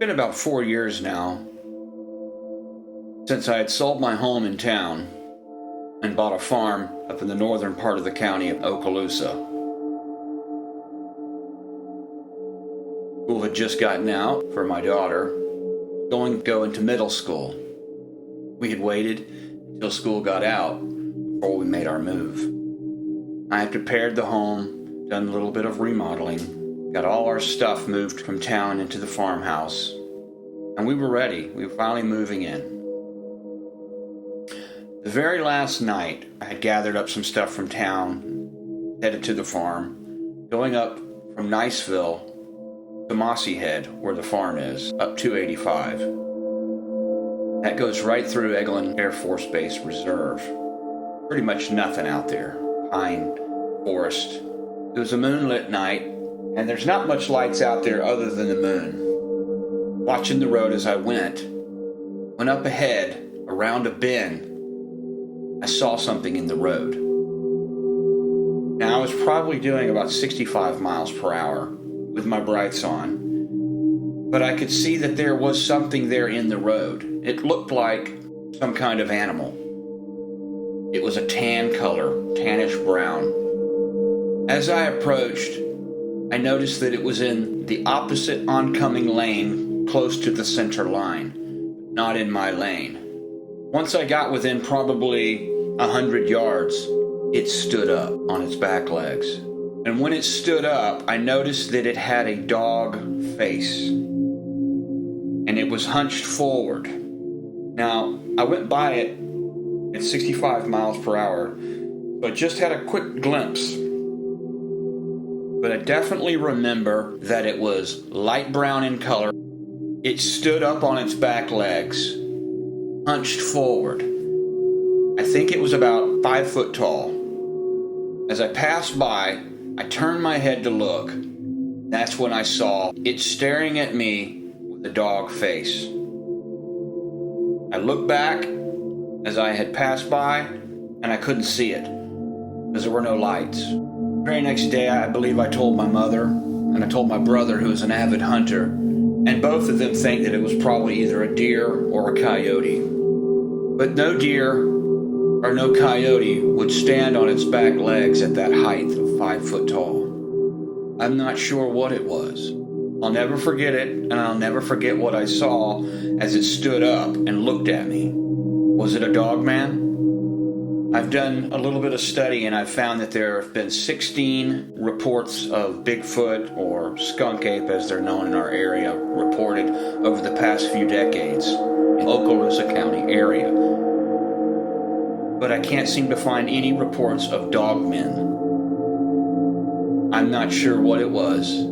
Been about 4 years now since I had sold my home in town and bought a farm up in the northern part of the county of Okaloosa. School had just gotten out for my daughter, going to go into middle school. We had waited until school got out before we made our move. I had prepared the home, done a little bit of remodeling, got all our stuff moved from town into the farmhouse, and we were ready. We were finally moving in. The very last night, I had gathered up some stuff from town, headed to the farm, going up from Niceville to Mossy Head, where the farm is, up 285. That goes right through Eglin Air Force Base Reserve. Pretty much nothing out there. Pine, forest. It was a moonlit night, and there's not much lights out there other than the moon. Watching the road as I went up ahead, around a bend, I saw something in the road. Now, I was probably doing about 65 miles per hour with my brights on, but I could see that there was something there in the road. It looked like some kind of animal. It was a tan color, tannish brown. As I approached, I noticed that it was in the opposite oncoming lane, close to the center line, not in my lane. Once I got within probably 100 yards, it stood up on its back legs. And when it stood up, I noticed that it had a dog face. And it was hunched forward. Now, I went by it at 65 miles per hour, so I just had a quick glimpse. But I definitely remember that it was light brown in color. It stood up on its back legs, hunched forward. I think it was about 5 foot tall. As I passed by, I turned my head to look. That's when I saw it staring at me with a dog face. I looked back as I had passed by, and I couldn't see it because there were no lights. The very next day, I believe I told my mother, and I told my brother, who is an avid hunter, and both of them think that it was probably either a deer or a coyote. But no deer or no coyote would stand on its back legs at that height of 5 foot tall. I'm not sure what it was. I'll never forget it, and I'll never forget what I saw as it stood up and looked at me. Was it a Dogman? I've done a little bit of study, and I've found that there have been 16 reports of Bigfoot, or skunk ape as they're known in our area, reported over the past few decades in Okaloosa County area. But I can't seem to find any reports of dogmen. I'm not sure what it was.